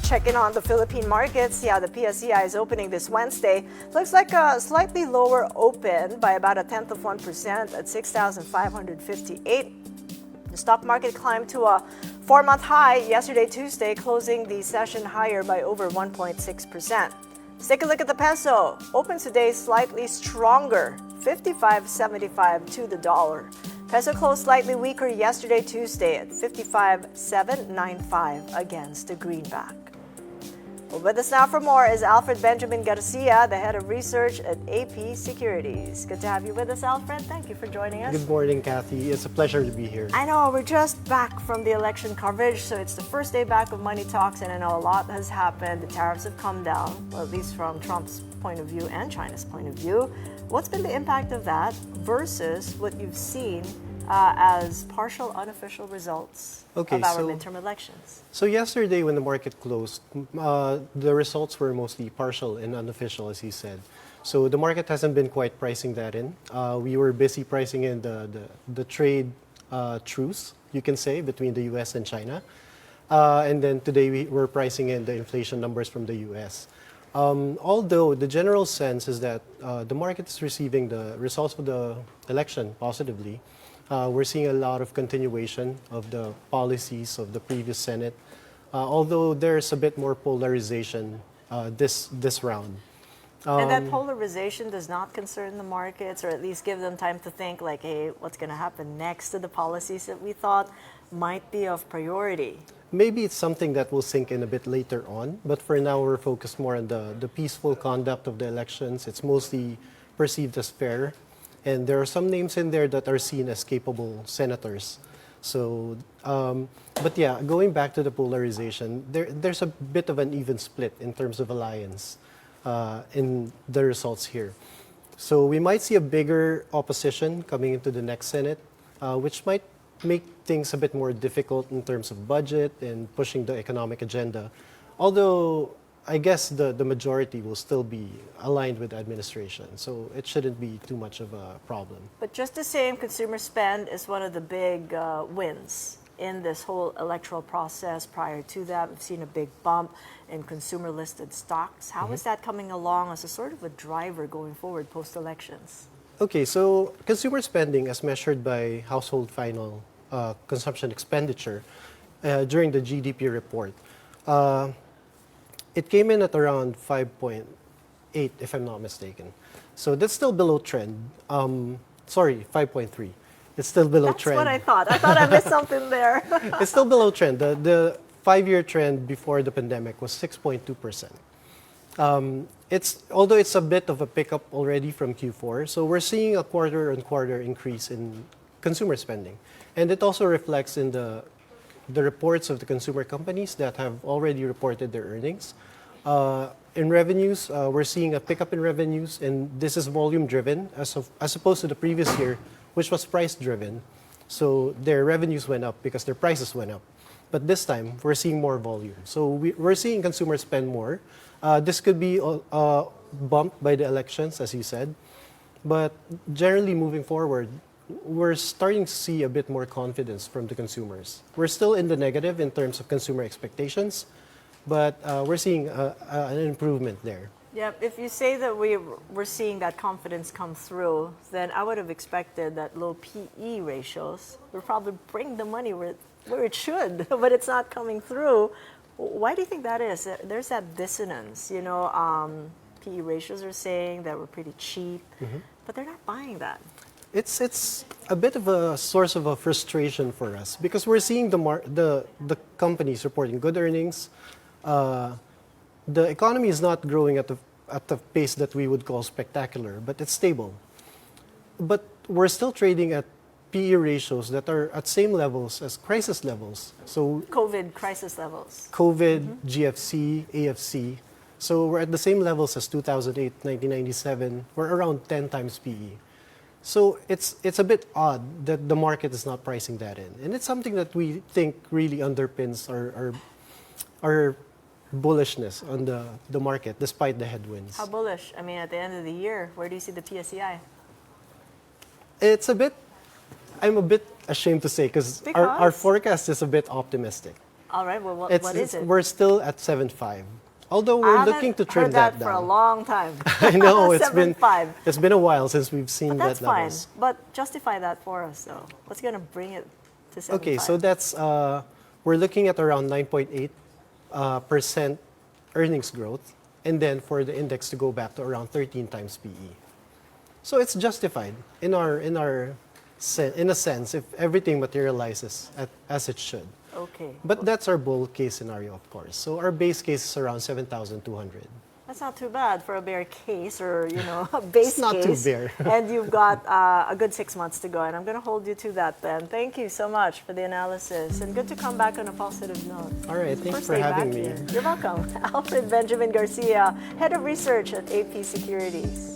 check in on the Philippine markets. See how the PSEI is opening this Wednesday. Looks like a slightly lower open by about 0.1% at 6,558. The stock market climbed to a 4-month high yesterday, Tuesday, closing the session higher by over 1.6%. Let's take a look at the peso. Opens today slightly stronger, 55.75 to the dollar. Peso closed slightly weaker yesterday, Tuesday, at 55.795 against the greenback. Well, with us now for more is Alfred Benjamin Garcia, the head of research at AP Securities. Good to have you with us, Alfred. Thank you for joining us. Good morning, Kathy. It's a pleasure to be here. I know, we're just back from the election coverage, so it's the first day back of money talks, and I know a lot has happened. The tariffs have come down, well, at least from Trump's point of view and China's point of view. What's been the impact of that versus what you've seen as partial unofficial results of our midterm elections? So yesterday when the market closed, the results were mostly partial and unofficial, as you said. So the market hasn't been quite pricing that in. We were busy pricing in the trade truce, you can say, between the US and China. And then today we were pricing in the inflation numbers from the US. Although the general sense is that the market is receiving the results of the election positively. We're seeing a lot of continuation of the policies of the previous Senate, although there's a bit more polarization this round. And that polarization does not concern the markets, or at least give them time to think like, hey, what's going to happen next to the policies that we thought might be of priority? Maybe it's something that will sink in a bit later on, but for now we're focused more on the peaceful conduct of the elections. It's mostly perceived as fair. And there are some names in there that are seen as capable senators. So, but yeah, going back to the polarization, there's a bit of an even split in terms of alliance in the results here. So we might see a bigger opposition coming into the next Senate, which might make things a bit more difficult in terms of budget and pushing the economic agenda. Although I guess the majority will still be aligned with the administration, so it shouldn't be too much of a problem. But just the same, consumer spend is one of the big wins in this whole electoral process. Prior to that, we've seen a big bump in consumer-listed stocks. How is that coming along as a sort of a driver going forward post-elections? Okay, so consumer spending as measured by household final consumption expenditure during the GDP report, it came in at around 5.8, if I'm not mistaken. So that's still below trend. Sorry, 5.3. It's still below trend. That's what I thought. I thought I missed something there. It's still below trend. The 5-year trend before the pandemic was 6.2%. Although it's a bit of a pickup already from Q4, so we're seeing a quarter-on-quarter increase in consumer spending. And it also reflects in the reports of the consumer companies that have already reported their earnings. In revenues, we're seeing a pickup in revenues, and this is volume-driven as opposed to the previous year, which was price-driven. So their revenues went up because their prices went up. But this time, we're seeing more volume. So we're seeing consumers spend more. This could be bumped by the elections, as you said. But generally moving forward, we're starting to see a bit more confidence from the consumers. We're still in the negative in terms of consumer expectations, but we're seeing an improvement there. Yeah, if you say that we're seeing that confidence come through, then I would have expected that low PE ratios would probably bring the money where it should, but it's not coming through. Why do you think that is? There's that dissonance, you know, PE ratios are saying that we're pretty cheap, but they're not buying that. It's a bit of a source of a frustration for us because we're seeing the companies reporting good earnings. The economy is not growing at the pace that we would call spectacular, but it's stable. But we're still trading at PE ratios that are at same levels as crisis levels. So COVID crisis levels. COVID, GFC, AFC. So we're at the same levels as 2008, 1997. We're around 10 times PE. So it's a bit odd that the market is not pricing that in. And it's something that we think really underpins our bullishness on the market despite the headwinds. How bullish? I mean, at the end of the year, where do you see the PSEI? I'm a bit ashamed to say because our forecast is a bit optimistic. All right. Well, what is it? We're still at 7.5. Although I we're haven't looking to trim heard that down. for a long time. I know it's been 7.5. it's been a while since we've seen But that's that fine. levels. But justify that for us, though. What's going to bring it to 7.5? Okay, so that's we're looking at around 9.8% percent earnings growth, and then for the index to go back to around 13 times PE. So it's justified in a sense if everything materializes as it should. Okay. But that's our bull case scenario, of course. So our base case is around 7,200. That's not too bad for a bear case or, a base It's not too case. bare. And you've got a good 6 months to go. And I'm going to hold you to that then. Thank you so much for the analysis. And good to come back on a positive note. All right, thanks First for day having back me. here. You're welcome. Alfred Benjamin Garcia, Head of Research at AP Securities.